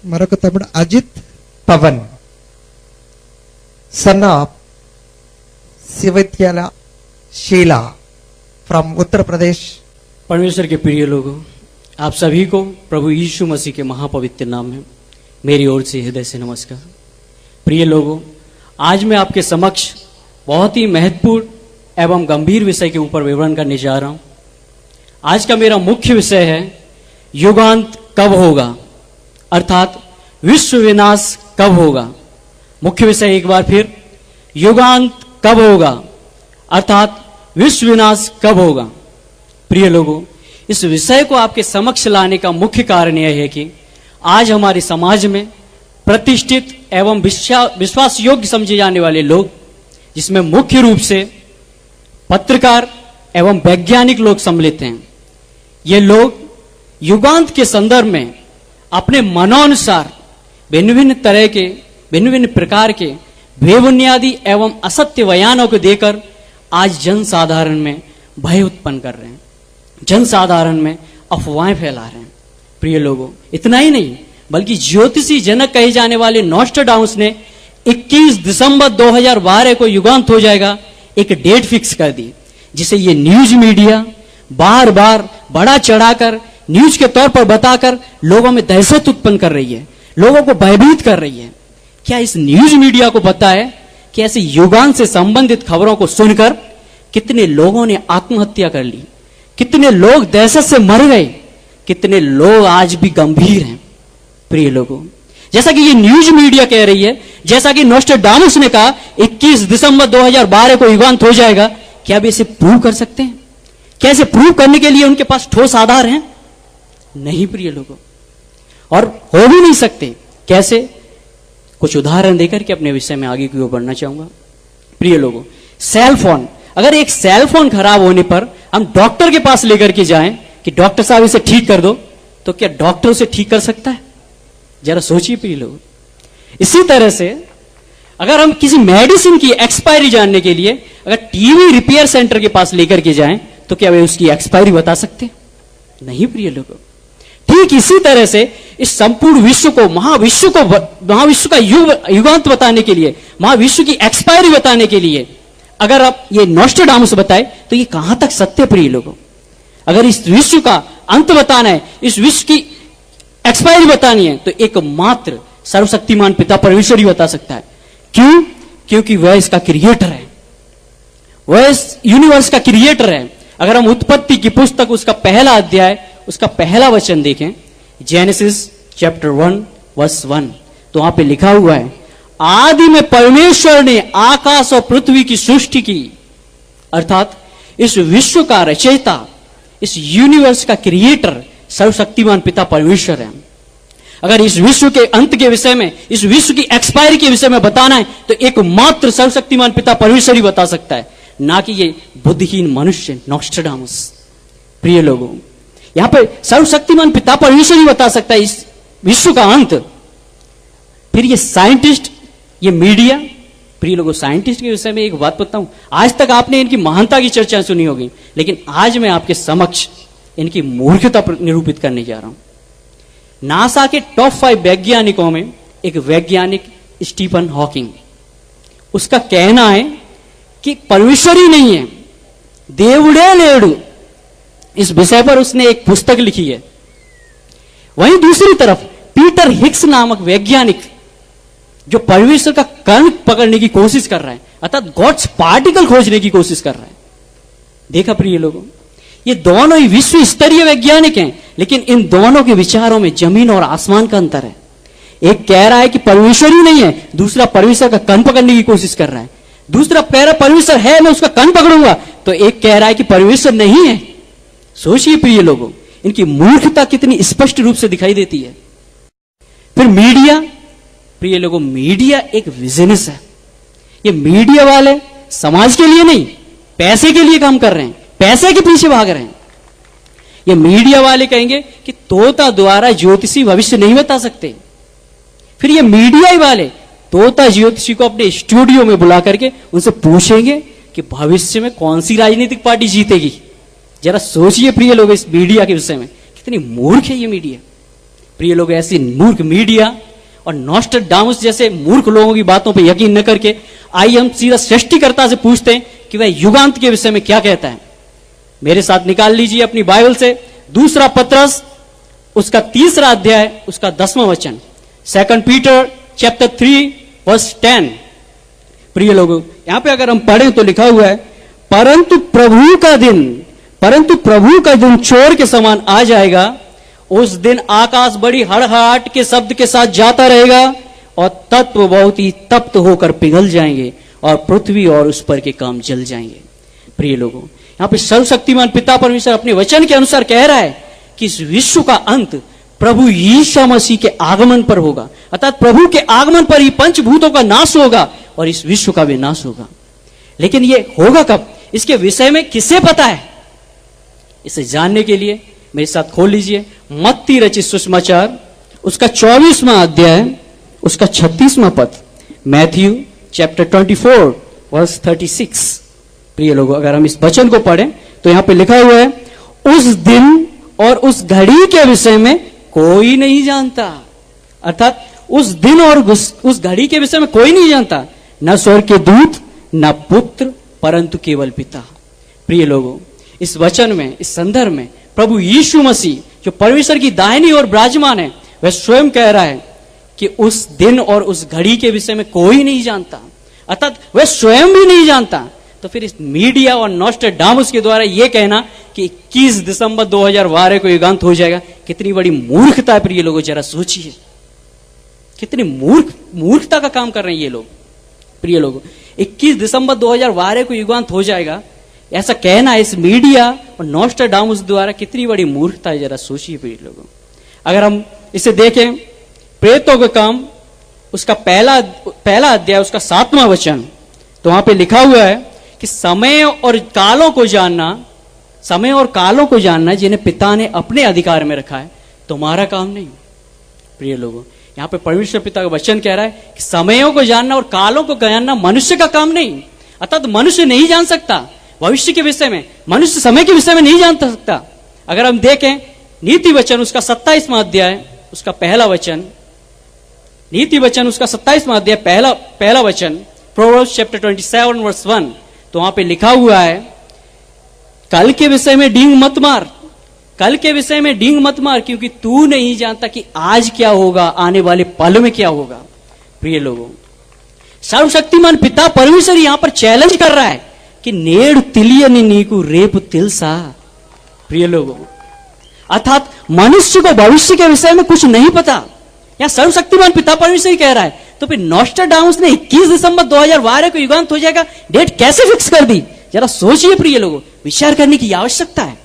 మరొక తమ్ముడు Ajith Pavan, son of శివత్యాల शीला फ्रॉम उत्तर प्रदेश। परमेश्वर के प्रिय लोगों, आप सभी को प्रभु यीशु मसीह के महापवित्र नाम में मेरी ओर से हृदय से नमस्कार। प्रिय लोगों, आज मैं आपके समक्ष बहुत ही महत्वपूर्ण एवं गंभीर विषय के ऊपर विवरण करने जा रहा हूं। आज का मेरा मुख्य विषय है युगांत कब होगा, अर्थात विश्व विनाश कब होगा। मुख्य विषय एक बार फिर, युगांत कब होगा अर्थात विश्व विनाश कब होगा। प्रिय लोगों, इस विषय को आपके समक्ष लाने का मुख्य कारण यह है कि आज हमारे समाज में प्रतिष्ठित एवं विश्वास योग्य समझे जाने वाले लोग, जिसमें मुख्य रूप से पत्रकार एवं वैज्ञानिक लोग सम्मिलित हैं, ये लोग युगांत के संदर्भ में अपने मनोनुसार भिन्न भिन्न तरह के भिन्न भिन्न प्रकार के बेबुनियादी एवं असत्य बयानों को देकर आज जनसाधारण में भय उत्पन्न कर रहे हैं, जनसाधारण में अफवाहें फैला रहे हैं। प्रिय लोगों, इतना ही नहीं बल्कि ज्योतिषी जनक कहे जाने वाले नॉस्ट्राडामस ने 21 दिसंबर 2012 को युगांत हो जाएगा एक डेट फिक्स कर दी, जिसे ये न्यूज मीडिया बार बार बड़ा चढ़ाकर न्यूज के तौर पर बताकर लोगों में दहशत उत्पन्न कर रही है, लोगों को भयभीत कर रही है। क्या इस न्यूज मीडिया को पता है कि ऐसे युगांत से संबंधित खबरों को सुनकर कितने लोगों ने आत्महत्या कर ली, कितने लोग दहशत से मर गए, कितने लोग आज भी गंभीर हैं। प्रिय लोगों, जैसा कि ये न्यूज मीडिया कह रही है, जैसा कि नोस्ट्राडामस ने कहा 21 दिसंबर 2012 को युगांत हो जाएगा, क्या वे इसे प्रूव कर सकते हैं? क्या इसे प्रूव करने के लिए उनके पास ठोस आधार हैं? नहीं प्रिय लोगों, और हो भी नहीं सकते। कैसे? कुछ उदाहरण देकर के अपने विषय में आगे की ओर बढ़ना चाहूंगा। प्रिय लोगों, सेल फोन, अगर एक सेल फोन खराब होने पर हम डॉक्टर के पास लेकर के जाएं कि डॉक्टर साहब इसे ठीक कर दो, तो क्या डॉक्टर उसे ठीक कर सकता है? जरा सोचिए प्रिय लोगों। इसी तरह से अगर हम किसी मेडिसिन की एक्सपायरी जानने के लिए अगर टीवी रिपेयर सेंटर के पास लेकर के जाएं, तो क्या वे उसकी एक्सपायरी बता सकते हैं? नहीं प्रिय लोगों। ठीक इसी तरह से इस संपूर्ण विश्व को महाविश्व का युगांत बताने के लिए, महाविश्व की एक्सपायरी बताने के लिए अगर आप ये नोस्ट्राडामस बताए, तो ये कहां तक सत्य प्रिय लोगों? अगर इस विश्व का अंत बताना है, इस विश्व की एक्सपायरी बतानी है, तो एकमात्र सर्वशक्तिमान पिता परमेश्वर ही बता सकता है। क्यों? क्योंकि वह इसका क्रिएटर है, वह इस यूनिवर्स का क्रिएटर है। अगर हम उत्पत्ति की पुस्तक उसका पहला अध्याय उसका पहला वचन देखें, जेनेसिस चैप्टर 1 वर्स 1, तो वहां पे लिखा हुआ है, आदि में परमेश्वर ने आकाश और पृथ्वी की सृष्टि की, अर्थात इस विश्व का रचयिता, इस यूनिवर्स का क्रिएटर सर्वशक्तिमान पिता परमेश्वर है। अगर इस विश्व के अंत के विषय में, इस विश्व की एक्सपायरी के विषय में बताना है, तो एकमात्र सर्वशक्तिमान पिता परमेश्वर ही बता सकता है, ना कि ये बुद्धिहीन मनुष्य नोस्ट्राडामस। प्रिय लोगों, यहां पर सर्वशक्तिमान पिता परमेश्वर ही बता सकता है इस विश्व का अंत। फिर ये साइंटिस्ट, ये मीडिया, प्रिय लोगों, साइंटिस्ट के विषय में एक बात बताऊं, आज तक आपने इनकी महानता की चर्चा सुनी होगी, लेकिन आज मैं आपके समक्ष इनकी मूर्खता निरूपित करने जा रहा हूं। नासा के टॉप 5 वैज्ञानिकों में एक वैज्ञानिक स्टीफन हॉकिंग, उसका कहना है कि परमेश्वर ही नहीं है, దేవుడే లేడు। इस विषय पर उसने एक पुस्तक लिखी है। वहीं दूसरी तरफ पीटर हिग्स नामक वैज्ञानिक, जो परमेश्वर का कण पकड़ने की कोशिश कर रहा है, अर्थात गॉड्स पार्टिकल खोजने की कोशिश कर रहा है। देखा प्रिय लोगों, ये दोनों ही विश्व स्तरीय वैज्ञानिक हैं, लेकिन इन दोनों के विचारों में जमीन और आसमान का अंतर है। एक कह रहा है कि परमेश्वर ही नहीं है, दूसरा परमेश्वर का कण पकड़ने की कोशिश कर रहा है। दूसरा कह रहा परमेश्वर है, मैं उसका कण पकड़ूंगा, तो एक कह रहा है कि परमेश्वर नहीं है। सोचिए प्रिय लोगों, इनकी मूर्खता कितनी स्पष्ट रूप से दिखाई देती है। फिर मीडिया, प्रिय लोगों, मीडिया एक बिजनेस है। ये मीडिया वाले समाज के लिए नहीं, पैसे के लिए काम कर रहे हैं, पैसे के पीछे भाग रहे हैं। ये मीडिया वाले कहेंगे कि तोता द्वारा ज्योतिषी भविष्य नहीं बता सकते। फिर ये मीडिया वाले तोता ज्योतिषी को अपने स्टूडियो में बुला करके उनसे पूछेंगे कि भविष्य में कौन सी राजनीतिक पार्टी जीतेगी। जरा सोचिए प्रिय लोग, इस मीडिया के विषय में कितनी मूर्ख है ये मीडिया। प्रिय लोग, ऐसी मूर्ख मीडिया और नॉस्ट्राडामस जैसे मूर्ख लोगों की बातों पर यकीन न करके आइए हम सीधा सृष्टिकर्ता से पूछते हैं कि वह युगांत के विषय में क्या कहता है। मेरे साथ निकाल लीजिए अपनी बाइबल से दूसरा पत्रस उसका 3 अध्याय उसका 10वां वचन, 2 पीटर चैप्टर 3 वर्स 10। प्रिय लोगों, यहां पे अगर हम पढ़ें तो लिखा हुआ है, परंतु प्रभु का दिन चोर के समान आ जाएगा। उस दिन आकाश बड़ी हड़हड़ाहट के शब्द के साथ जाता रहेगा और तत्व बहुत ही तप्त होकर पिघल जाएंगे और पृथ्वी और उस पर के काम जल जाएंगे। प्रिय लोगों, यहां पे सर्वशक्तिमान पिता परमेश्वर अपने वचन के अनुसार कह रहा है कि इस विश्व का अंत प्रभु यीशु मसीह के आगमन पर होगा, अर्थात प्रभु के आगमन पर ही पंचभूतों का नाश होगा और इस विश्व का भी नाश होगा। लेकिन यह होगा कब, इसके विषय में किसे पता है? इसे जानने के लिए मेरे साथ खोल लीजिए मत्ती रचित सुसमाचार उसका 24वां अध्याय उसका 36वां पद, मैथ्यू चैप्टर 24 वर्स 36। प्रिय लोगों, अगर हम इस वचन को पढ़ें तो यहां पे लिखा हुआ है, उस दिन और उस घड़ी के विषय में कोई नहीं जानता। अर्थात उस दिन और उस घड़ी के विषय में कोई नहीं जानता, न स्वर्ग के दूत न पुत्र परंतु केवल पिता। प्रिय लोगों, इस वचन में, इस संदर्भ में प्रभु यीशु मसीह जो परमेश्वर की दाहिनी ओर विराजमान है, वह स्वयं कह रहा है कि उस दिन और उस घड़ी के विषय में कोई नहीं जानता, अर्थात वह स्वयं भी नहीं जानता। तो फिर इस मीडिया और नॉस्ट्राडामस के द्वारा यह कहना कि 21 दिसंबर 2012 को युगांत हो जाएगा, कितनी बड़ी मूर्खता है। प्रिय लोगों, जरा सोचिए कितनी मूर्खता का काम कर रहे हैं ये लोग। प्रिय लोगों, 21 दिसंबर 2012 को युगांत हो जाएगा, ऐसा कहना इस मीडिया और नॉस्ट्राडामस द्वारा कितनी बड़ी मूर्खता है, जरा सोचिए। प्रिय लोगों, अगर हम इसे देखें प्रेतों का काम उसका पहला अध्याय उसका 7वां वचन, तो वहां पे लिखा हुआ है कि समय और कालों को जानना जिन्हें पिता ने अपने अधिकार में रखा है, तुम्हारा काम नहीं। प्रिय लोगों, यहां पे परमेश्वर पिता का वचन कह रहा है कि समयों को जानना और कालों को जानना मनुष्य का काम नहीं, अर्थात मनुष्य नहीं जान सकता भविष्य के विषय में, मनुष्य समय के विषय में नहीं जान सकता। अगर हम देखें नीति वचन उसका 27वां अध्याय उसका पहला वचन, नीति वचन उसका 27वां अध्याय पहला वचन, प्रोवर्ब्स चैप्टर 27 वर्स 1, तो वहां पे लिखा हुआ है, कल के विषय में डींग मत मार, कल के विषय में डींग मत मार, क्योंकि तू नहीं जानता कि आज क्या होगा, आने वाले पल में क्या होगा। प्रिय लोगों, सर्वशक्तिमान पिता परमेश्वर यहां पर चैलेंज कर रहा है कि नेड़ तिलियनि नीकु रेप तिलसा। प्रिय लोगों, अर्थात मनुष्य को भविष्य के विषय में कुछ नहीं पता, यहां सर्वशक्तिमान पिता परमेश्वर ही कह रहा है। तो फिर नॉस्ट्राडामस ने 21 दिसंबर 2012 को युगांत हो जाएगा डेट कैसे फिक्स कर दी, जरा सोचिए। प्रिय लोगों, विचार करने की आवश्यकता है।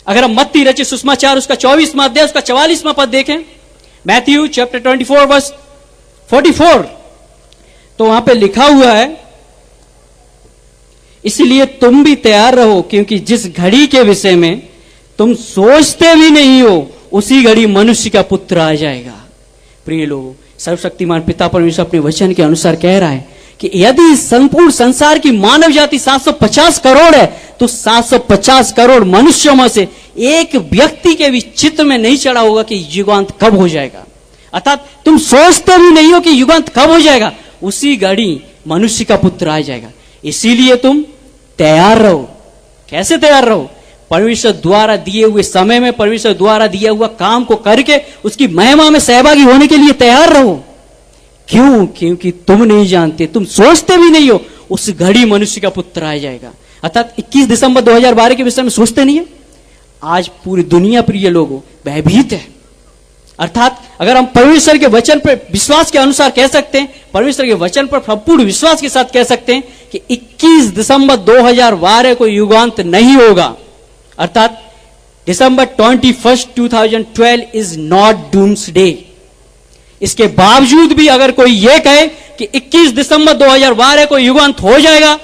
अगर हम मत्ती रचित सुसमाचार उसका 24वां अध्याय उसका 44वां पद देखें, मैथ्यू चैप्टर 24 वर्स 44, तो वहां पे लिखा हुआ है, इसलिए तुम भी तैयार रहो, क्योंकि जिस घड़ी के विषय में तुम सोचते भी नहीं हो उसी घड़ी मनुष्य का पुत्र आ जाएगा। प्रिय लोगों, सर्वशक्तिमान पिता परमेश्वर अपने वचन के अनुसार कह रहा है कि यदि संपूर्ण संसार की मानव जाति 750 करोड़ है, तो 750 करोड़ मनुष्यों में से एक व्यक्ति के भी चित्त में नहीं चढ़ा होगा कि युगांत कब हो जाएगा, अर्थात तुम सोचते भी नहीं हो कि युगांत कब हो जाएगा, उसी घड़ी मनुष्य का पुत्र आ जाएगा। इसीलिए तुम तैयार रहो। कैसे तैयार रहो? परमेश्वर द्वारा दिए हुए समय में, परमेश्वर द्वारा दिया हुआ काम को करके उसकी महिमा में सहभागी होने के लिए तैयार रहो। क्यों? क्योंकि तुम नहीं जानते, तुम सोचते भी नहीं हो उस घड़ी मनुष्य का पुत्र आ जाएगा। अर्थात 21 दिसंबर 2012 के विषय में सोचते नहीं है। आज पूरी दुनिया, प्रिय लोगों, भयभीत है। अर्थात अगर हम परमेश्वर के वचन पर विश्वास के अनुसार कह सकते हैं, परमेश्वर के वचन पर संपूर्ण विश्वास के साथ कह सकते हैं कि 21 दिसंबर 2012 को युगांत नहीं होगा, अर्थात दिसंबर 21, 2012 इज नॉट डूम्सडे। इसके बावजूद भी अगर कोई यह कहे कि 21 दिसंबर 2012 को युगांत हो जाएगा,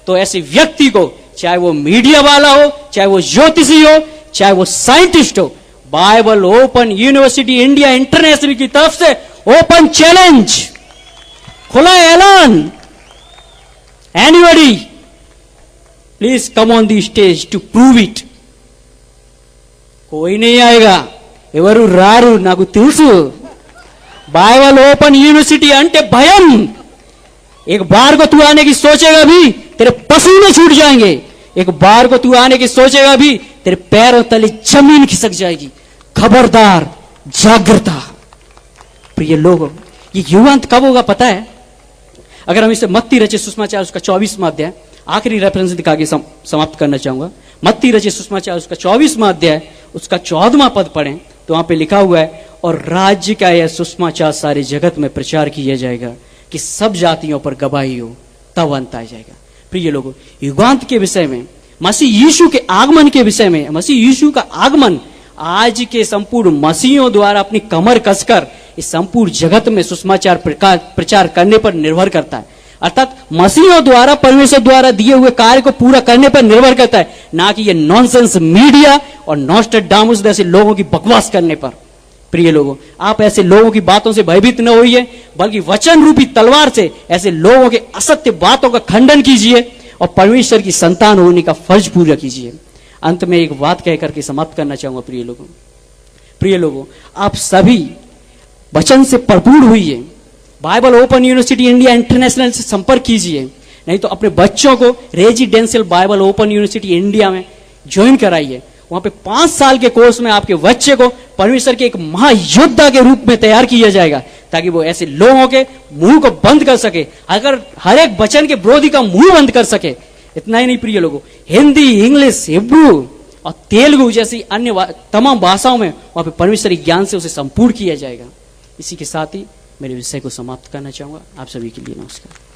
तो ऐसे व्यक्ति को, चाहे वो मीडिया वाला हो, चाहे वो ज्योतिषी हो, चाहे वो साइंटिस्ट हो, Bible open university India International की तरफ से ओपन चैलेंज, खुला ऐलान, anybody please come on the stage to prove it. कोई नहीं आएगा, ఎవరు రారు నాకు తెలుసు बाइबल ओपन यूनिवर्सिटी अंटे भयम एक बार को तू आने की सोचेगा भी तेरे पसीने छूट जाएंगे एक बार को तू आने की सोचेगा भी तेरे पैरों तले जमीन खिसक जाएगी खबरदार जागृता प्रिय लोगों ये युगांत कब होगा पता है अगर हम इसे मत्ती रचित सुसमाचार उसका 24वां अध्याय आखिरी रेफरेंस दिखा के समाप्त करना चाहूंगा मत्ती रचित सुसमाचार उसका 24वां अध्याय उसका 14वां पद पढ़ें तो वहां पे लिखा हुआ है और राज्य का यह सुसमाचार सारे जगत में प्रचार किया जाएगा कि सब जातियों पर गवाही हो तब अंत आ जाएगा प्रिय लोगों युगांत के विषय में मसीह यीशु के आगमन के विषय में मसीह यीशु का आगमन आज के संपूर्ण मसीहों द्वारा अपनी कमर कसकर इस संपूर्ण जगत में सुसमाचार प्रचार करने पर निर्भर करता है अर्थात मसीहों द्वारा परमेश्वर द्वारा दिए हुए कार्य को पूरा करने पर निर्भर करता है ना कि ये नॉनसेंस मीडिया और नॉस्ट्रेडामस जैसे लोगों की बकवास करने पर प्रिय लोगों आप ऐसे लोगों की बातों से भयभीत न होइए बल्कि वचन रूपी तलवार से ऐसे लोगों के असत्य बातों का खंडन कीजिए और परमेश्वर की संतान होने का फर्ज पूरा कीजिए अंत में एक बात कह करके समाप्त करना चाहूंगा प्रिय लोगों आप सभी वचन से भरपूर हुइए Bible open university India international से संपर्क कीजिए नहीं तो अपने बच्चों को residential Bible open university India में ज्वाइन कराइए वहां पे 5 साल के कोर्स में आपके बच्चे को परमेश्वर के एक महायोद्धा के रूप में तैयार किया जाएगा ताकि वो ऐसे लोगों के मुंह को बंद कर सके अगर हर एक वचन के विरोधी का मुंह बंद कर सके इतना ही नहीं प्रिय लोगों हिंदी इंग्लिश हिब्रू और तेलुगु जैसी अन्य तमाम भाषाओं में वहां पे परमेश्वरी ज्ञान से उसे संपूर्ण किया जाएगा इसी के साथ ही मेरे विषय को समाप्त करना चाहूंगा आप सभी के लिए नमस्कार